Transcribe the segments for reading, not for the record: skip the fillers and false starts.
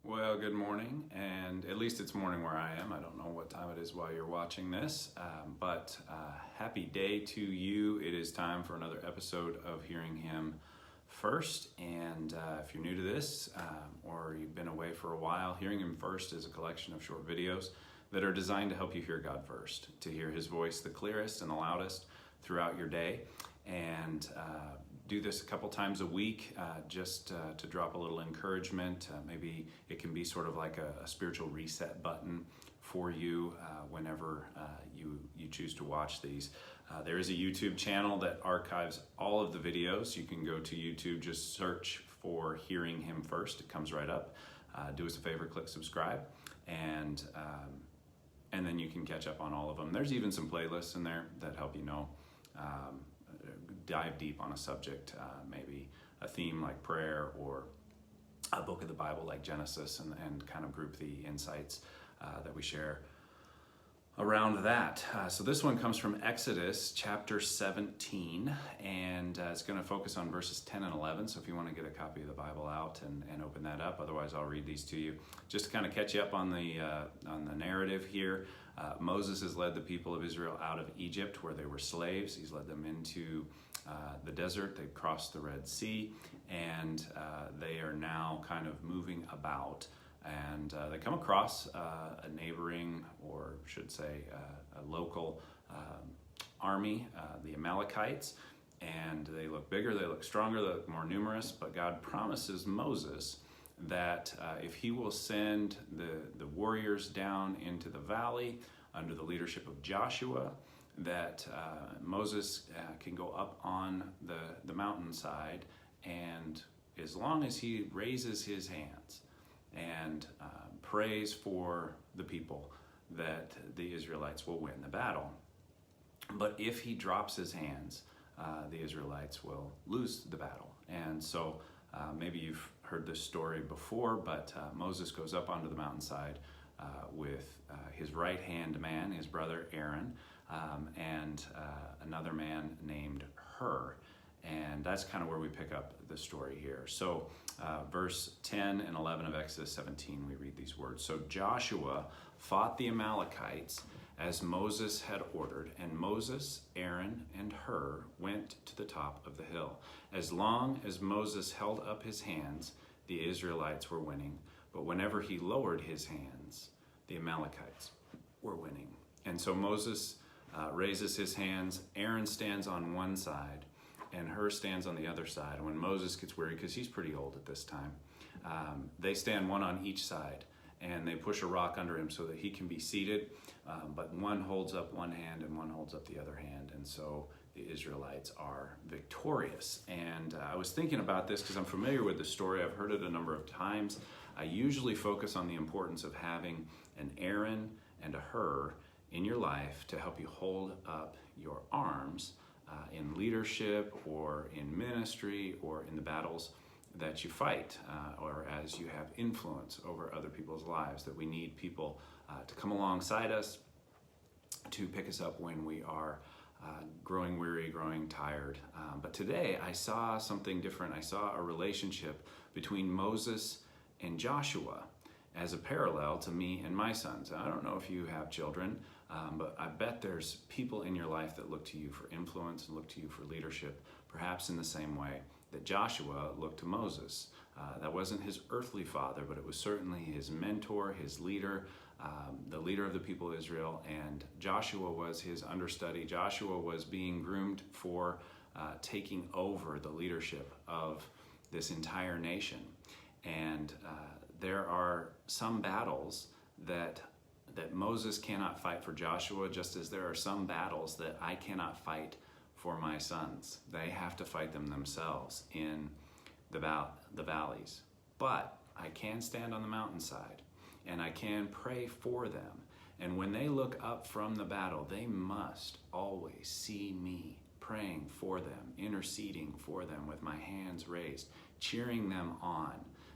Well, good morning, and at least it's morning where I am. I don't know what time it is while you're watching this, but happy day to you. It is time for another episode of Hearing Him First, and if you're new to this or you've been away for a while, Hearing Him First is a collection of short videos that are designed to help you hear God first, to hear His voice the clearest and the loudest throughout your day, and do this a couple times a week just to drop a little encouragement. Maybe it can be sort of like a spiritual reset button for you whenever you choose to watch these. There is a YouTube channel that archives all of the videos. You can go to YouTube, just search for Hearing Him First. It comes right up. Do us a favor, click subscribe, and then you can catch up on all of them. There's even some playlists in there that help you know dive deep on a subject, maybe a theme like prayer or a book of the Bible like Genesis, and kind of group the insights that we share around that. So this one comes from Exodus chapter 17, and it's going to focus on verses 10 and 11. So if you want to get a copy of the Bible out and open that up, otherwise I'll read these to you. Just to kind of catch you up on the narrative here. Moses has led the people of Israel out of Egypt where they were slaves. He's led them into the desert. They've crossed the Red Sea, and they are now kind of moving about. And they come across a neighboring, or should say a local army, the Amalekites, and they look bigger, they look stronger, they look more numerous, but God promises Moses that if he will send the warriors down into the valley under the leadership of Joshua, that Moses can go up on the mountainside, and as long as he raises his hands and prays for the people, that the Israelites will win the battle. But if he drops his hands, the Israelites will lose the battle. And so maybe you've heard this story before, but Moses goes up onto the mountainside with his right-hand man, his brother Aaron, and another man named Hur. And that's kind of where we pick up the story here. So verse 10 and 11 of Exodus 17, we read these words. So Joshua fought the Amalekites as Moses had ordered, and Moses, Aaron, and Hur went to the top of the hill. As long as Moses held up his hands, the Israelites were winning. But whenever he lowered his hands, the Amalekites were winning. And so Moses raises his hands. Aaron stands on one side, and Hur stands on the other side. When Moses gets weary, because he's pretty old at this time, they stand one on each side, and they push a rock under him so that he can be seated, but one holds up one hand and one holds up the other hand, and so the Israelites are victorious. And I was thinking about this because I'm familiar with the story. I've heard it a number of times. I usually focus on the importance of having an Aaron and a Hur in your life to help you hold up your arms in leadership or in ministry or in the battles that you fight, or as you have influence over other people's lives, that we need people to come alongside us, to pick us up when we are growing weary, growing tired. But today I saw something different. I saw a relationship between Moses and Joshua as a parallel to me and my sons. And I don't know if you have children, but I bet there's people in your life that look to you for influence and look to you for leadership, perhaps in the same way that Joshua looked to Moses. That wasn't his earthly father, but it was certainly his mentor, his leader, the leader of the people of Israel, and Joshua was his understudy. Joshua was being groomed for taking over the leadership of this entire nation. And there are some battles that Moses cannot fight for Joshua, just as there are some battles that I cannot fight for my sons. They have to fight them themselves in the valleys. But I can stand on the mountainside, and I can pray for them. And when they look up from the battle, they must always see me praying for them, interceding for them with my hands raised, cheering them on,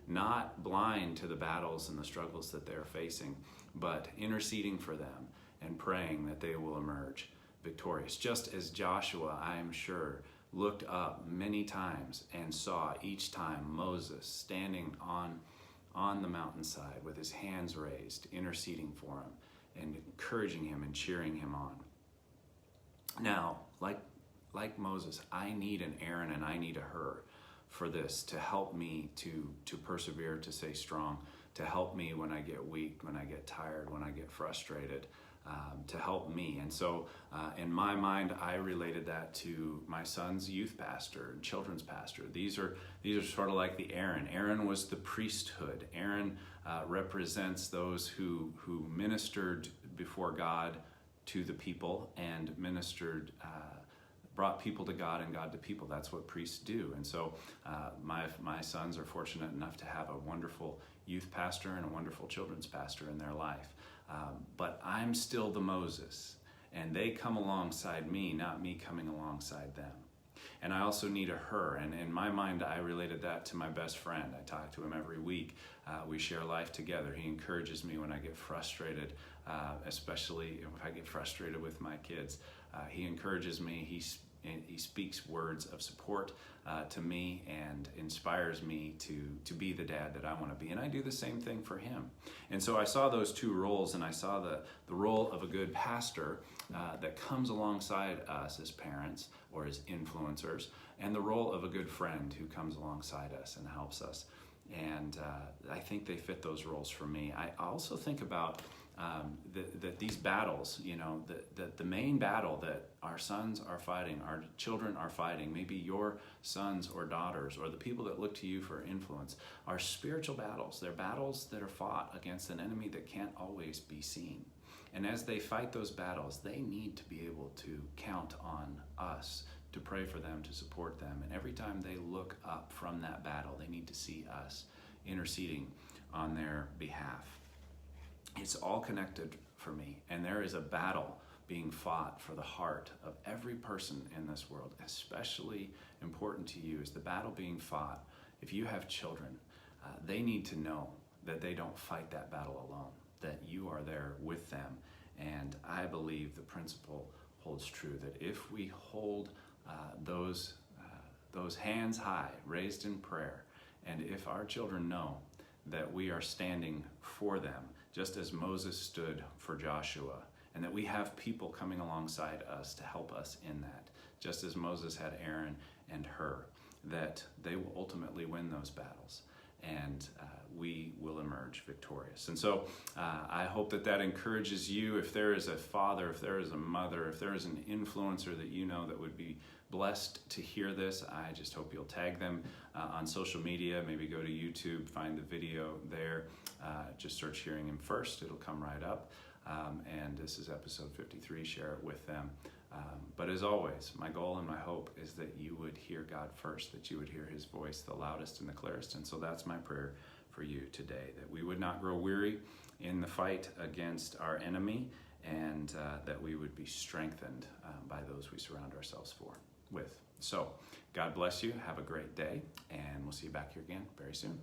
not blind to the battles and the struggles that they're facing, but interceding for them and praying that they will emerge victorious. Just as Joshua, I am sure, looked up many times and saw each time Moses standing on on the mountainside with his hands raised, interceding for him and encouraging him and cheering him on. Now, like Moses, I need an Aaron and I need a Hur for this to help me to persevere, to stay strong, to help me when I get weak, when I get tired, when I get frustrated, to help me. And so in my mind, I related that to my son's youth pastor and children's pastor. These are sort of like the Aaron. Aaron was the priesthood. Aaron represents those who ministered before God to the people and ministered, brought people to God and God to people. That's what priests do. And so my sons are fortunate enough to have a wonderful youth pastor and a wonderful children's pastor in their life. But I'm still the Moses, and they come alongside me, not me coming alongside them. And I also need a Hur, and in my mind, I related that to my best friend. I talk to him every week. We share life together. He encourages me when I get frustrated, especially if I get frustrated with my kids. He encourages me. He speaks words of support to me and inspires me to be the dad that I want to be. And I do the same thing for him. And so I saw those two roles, and I saw the role of a good pastor that comes alongside us as parents or as influencers, and the role of a good friend who comes alongside us and helps us. And I think they fit those roles for me. I also think about that these battles, that the main battle that our sons are fighting, our children are fighting, maybe your sons or daughters or the people that look to you for influence, are spiritual battles. They're battles that are fought against an enemy that can't always be seen. And as they fight those battles, they need to be able to count on us to pray for them, to support them. And every time they look up from that battle, they need to see us interceding on their behalf. It's all connected for me, and there is a battle being fought for the heart of every person in this world. Especially important to you is the battle being fought. If you have children, they need to know that they don't fight that battle alone, that you are there with them. And I believe the principle holds true, that if we hold those hands high, raised in prayer, and if our children know that we are standing for them, just as Moses stood for Joshua, and that we have people coming alongside us to help us in that, just as Moses had Aaron and Hur, that they will ultimately win those battles, and we will emerge victorious. And so I hope that encourages you. If there is a father, if there is a mother, if there is an influencer that you know that would be blessed to hear this, I just hope you'll tag them on social media. Maybe go to YouTube, find the video there. Just search Hearing Him First. It'll come right up. And this is episode 53. Share it with them. But as always, my goal and my hope is that you would hear God first, that you would hear his voice the loudest and the clearest. And so that's my prayer for you today, that we would not grow weary in the fight against our enemy, and that we would be strengthened by those we surround ourselves with. So God bless you. Have a great day, and we'll see you back here again very soon.